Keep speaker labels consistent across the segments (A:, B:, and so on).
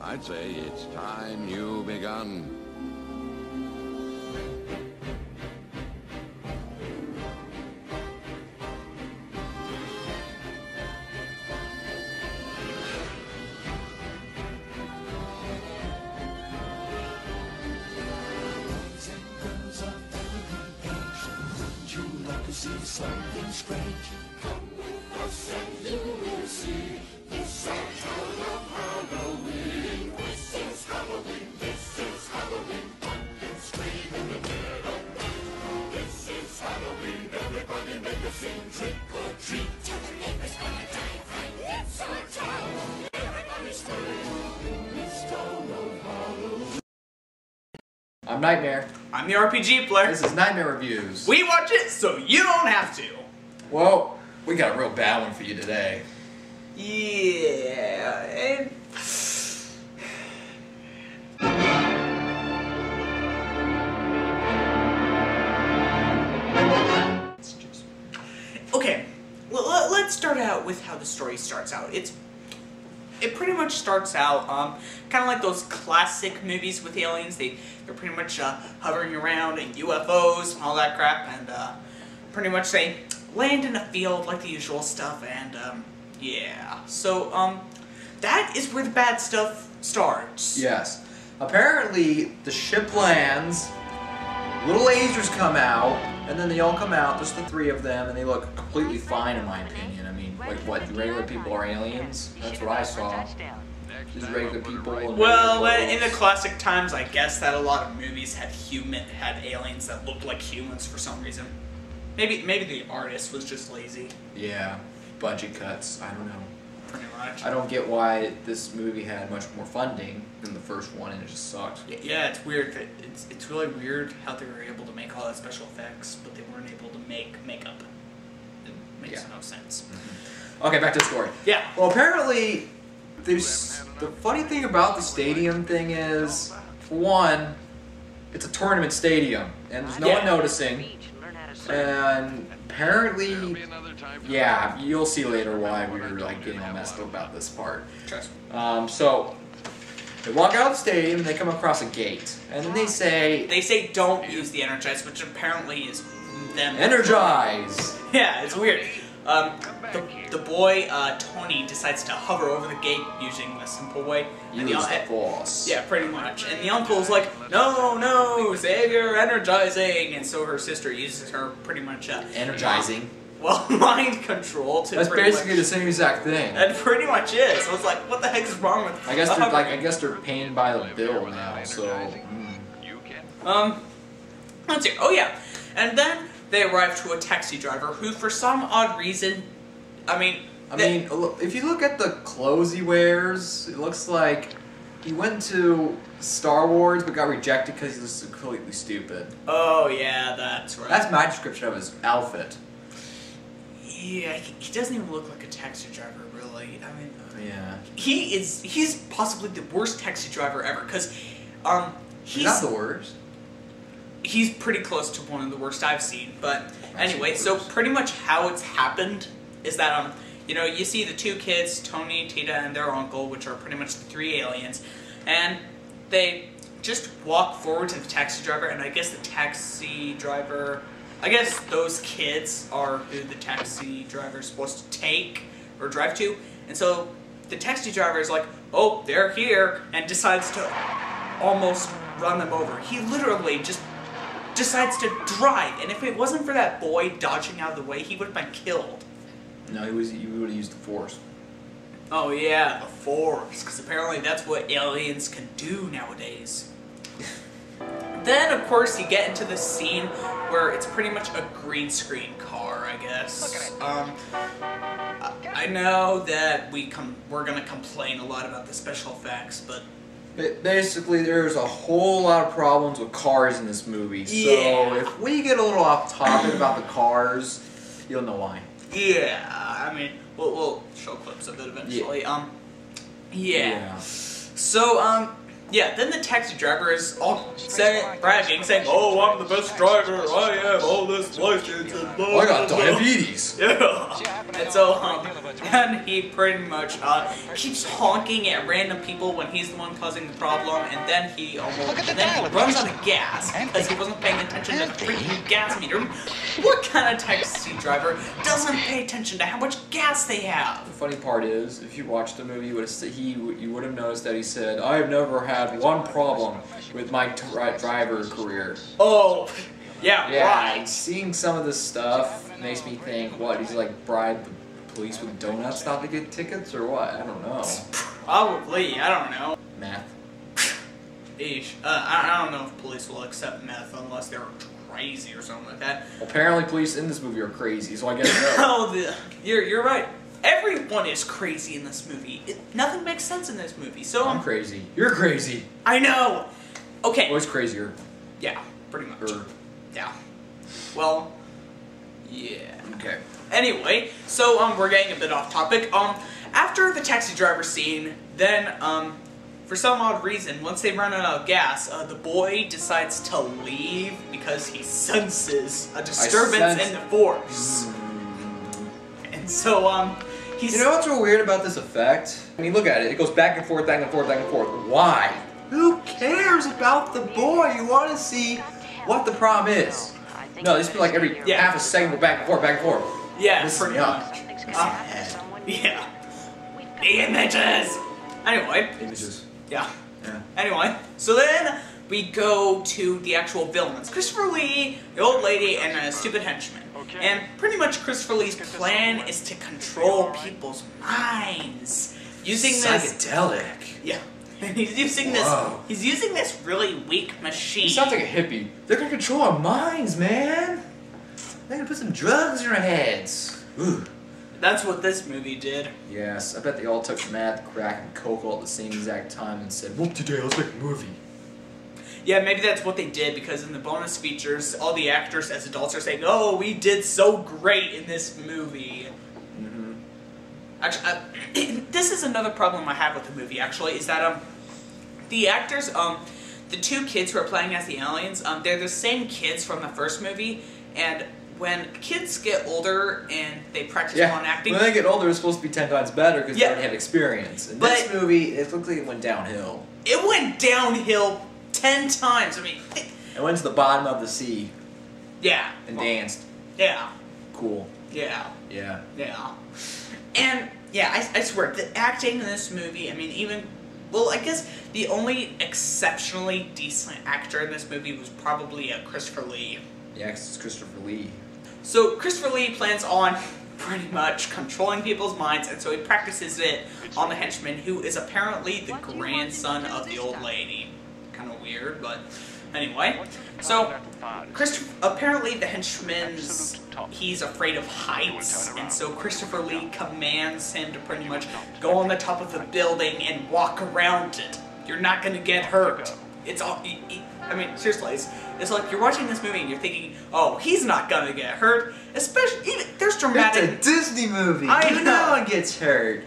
A: I'd say it's time you begun.
B: See something strange. Come with us and you will see. This our town of Halloween. This is Halloween. This is Halloween. Pumpkins scream in the meadow. This is Halloween. Everybody make a scene. Trick or treat. Tell the neighbors gonna die of fright. It's our town. Everybody scream in this town of Halloween.
C: I'm Nightmare.
D: I'm the RPG player.
C: This is Nightmare Reviews.
D: We watch it so you don't have to.
C: Well, we got a real bad one for you today.
D: Yeah, and... Okay, well, let's start out with how the story starts out. It pretty much starts out kind of like those classic movies with aliens. They're pretty much hovering around in UFOs and all that crap, and pretty much they land in a field like the usual stuff, and yeah. So that is where the bad stuff starts.
C: Yes. Apparently, the ship lands, little lasers come out, and then they all come out, just the three of them, and they look completely fine in my opinion. I mean, like what, regular people are aliens? That's what I saw. Just regular people. And
D: well, in the classic times, I guess that a lot of movies had aliens that looked like humans for some reason. Maybe the artist was just lazy.
C: Yeah, budget cuts. I don't know.
D: Pretty much.
C: I don't get why this movie had much more funding than the first one, and it just sucked.
D: Yeah, it's weird. It's really weird how they were able to make all that special effects, but they weren't able to make makeup. It makes no sense.
C: Mm-hmm. Okay, back to the story.
D: Yeah.
C: Well, apparently, the funny thing about the stadium thing is, for one, it's a tournament stadium, and there's no one noticing. And apparently, yeah, you'll see later why we were like getting all messed up about this part.
D: Trust me.
C: So they walk out of the stadium and they come across a gate, and then they say
D: don't use the Energize, which apparently is them.
C: Energize.
D: Yeah, it's weird. The boy Tony decides to hover over the gate using a simple way.
C: Use the force.
D: Yeah, pretty much. And the uncle's like, no, save your energizing. And so her sister uses her pretty much
C: energizing.
D: Well, mind control to.
C: That's basically the same exact thing.
D: It pretty much is. So it's like, what the heck is wrong with?
C: I guess they're paying by the bill now. So.
D: Let's see. Oh yeah, and then they arrive to a taxi driver who, for some odd reason, I mean,
C: if you look at the clothes he wears, it looks like he went to Star Wars but got rejected because he was completely stupid.
D: Oh yeah, that's right.
C: That's my description of his outfit.
D: Yeah, he doesn't even look like a taxi driver, really. I mean,
C: yeah,
D: he's possibly the worst taxi driver ever, because he's
C: not the worst.
D: He's pretty close to one of the worst I've seen. But anyway, so pretty much how it's happened is that you know, you see the two kids, Tony, Tita, and their uncle, which are pretty much the three aliens, and they just walk forward to the taxi driver, and I guess the taxi driver, I guess those kids are who the taxi driver is supposed to take or drive to, and so the taxi driver is like, oh, they're here, and decides to almost run them over. He literally just decides to drive, and if it wasn't for that boy dodging out of the way, he would have been killed.
C: No, he would have used the Force.
D: Oh yeah, the Force, because apparently that's what aliens can do nowadays. Then, of course, you get into the scene where it's pretty much a green screen car, I guess. I know that we're gonna complain a lot about the special effects, but
C: basically, there's a whole lot of problems with cars in this movie. So if we get a little off topic about the cars, you'll know why.
D: Yeah, I mean, we'll show clips of it eventually. Yeah. So, yeah, then the taxi driver is all bragging, saying, oh, I'm the best driver, I have all this license, and blah,
C: I got diabetes.
D: Yeah. And he pretty much keeps honking at random people when he's the one causing the problem, and then he runs out of gas because he wasn't paying attention to the freaking gas meter. What kind of taxi driver doesn't pay attention to how much gas they have?
C: The funny part is, if you watched the movie, you would have noticed that he said, "I have never had one problem with my driver career."
D: Oh, yeah, right.
C: Seeing some of this stuff makes me think, what, he's like bribe the police with donuts not to get tickets, or what? I don't know.
D: Probably, I don't know.
C: Math.
D: Eesh. I don't know if police will accept meth unless they're crazy or something like that.
C: Apparently police in this movie are crazy, so I guess no.
D: Oh, you're right. Everyone is crazy in this movie. Nothing makes sense in this movie, so...
C: I'm crazy. You're crazy.
D: I know! Okay.
C: Always crazier.
D: Yeah, pretty much. Yeah. Well, yeah.
C: Okay.
D: Anyway, so we're getting a bit off topic. After the taxi driver scene, then for some odd reason, once they run out of gas, the boy decides to leave because he senses a disturbance in the force. And so he's...
C: You know what's so weird about this effect? I mean, look at it. It goes back and forth, back and forth, back and forth. Why? Who cares about the boy? You want to see what the problem is. No, this be like every half a second, go back and forth, back and forth.
D: Yeah,
C: this
D: pretty much. Yeah. The images! Anyway.
C: Images.
D: Yeah. Anyway, so then we go to the actual villains. Christopher Lee, the old lady, and a stupid henchman. And pretty much Christopher Lee's plan is to control people's minds. Using this...
C: Psychedelic.
D: Yeah. And he's using this really weak machine.
C: He sounds like a hippie. They're gonna control our minds, man. They're gonna put some drugs in our heads. Ooh.
D: That's what this movie did.
C: Yes, I bet they all took meth, crack, and coke all at the same exact time and said, "Well, today let's make a movie."
D: Yeah, maybe that's what they did, because in the bonus features, all the actors as adults are saying, "Oh, we did so great in this movie." Actually, this is another problem I have with the movie, actually, is that the actors, the two kids who are playing as the aliens, they're the same kids from the first movie, and when kids get older and they practice on acting...
C: when they get older, it's supposed to be 10 times better because they already have experience. In this movie, it looks like it went downhill.
D: It went downhill 10 times. I mean...
C: It went to the bottom of the sea.
D: Yeah.
C: And danced.
D: Yeah.
C: Cool.
D: Yeah.
C: Yeah.
D: Yeah. And, yeah, I swear, the acting in this movie, I mean, even... Well, I guess the only exceptionally decent actor in this movie was probably Christopher Lee.
C: Yeah, it's Christopher Lee.
D: So, Christopher Lee plans on pretty much controlling people's minds, and so he practices it on the henchman, who is apparently the grandson of the old lady. Kind of weird, but anyway. So, apparently the henchman's... He's afraid of heights, and so Christopher Lee commands him to pretty much go on the top of the building and walk around it. You're not gonna get hurt. It's all... I mean, seriously, it's like you're watching this movie and you're thinking, oh, he's not gonna get hurt. Especially, even, there's dramatic...
C: It's a Disney movie.
D: I know.
C: No one gets hurt.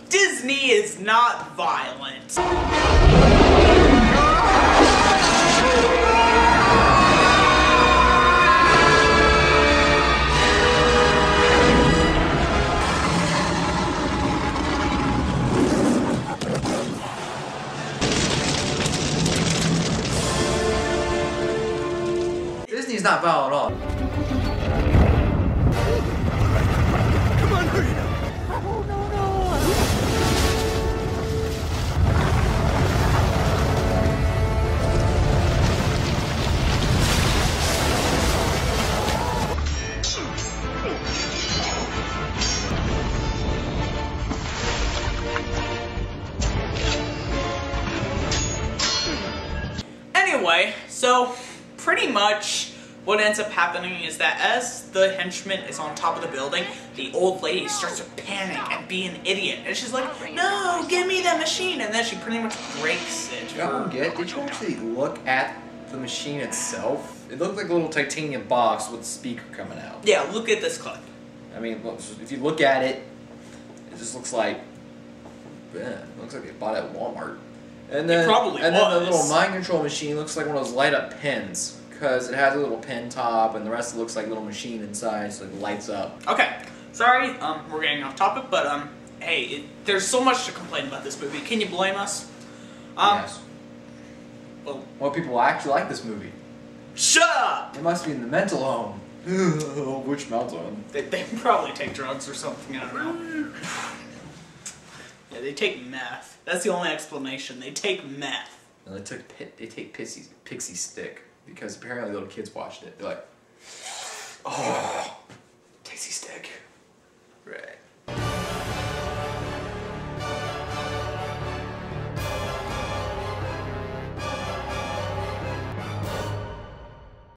D: Disney is not violent.
C: Disney's not violent at all.
B: Come on, hurry now. Oh, no,
D: Anyway, so pretty much what ends up happening is that as the henchman is on top of the building, the old lady starts to panic and be an idiot. And she's like, no, give me that machine. And then she pretty much breaks it.
C: Did you actually look at the machine itself? It looked like a little titanium box with a speaker coming out.
D: Yeah, look at this clip.
C: I mean, if you look at it, it just looks like, it looks like they bought it at Walmart. And then,
D: probably
C: and then the
D: was.
C: little mind control machine looks like one of those light up pens. Because it has a little pen top and the rest looks like a little machine inside, so it lights up.
D: Okay, sorry, we're getting off topic, but hey, there's so much to complain about this movie. Can you blame us?
C: Yes.
D: Well,
C: Well, people actually like this movie.
D: shut up!
C: It must be in the mental home. Which mountain?
D: They probably take drugs or something, I don't know. Yeah, they take meth. That's the only explanation. They take meth.
C: And they take Pixie Stick because apparently little kids watched it. They're like, oh.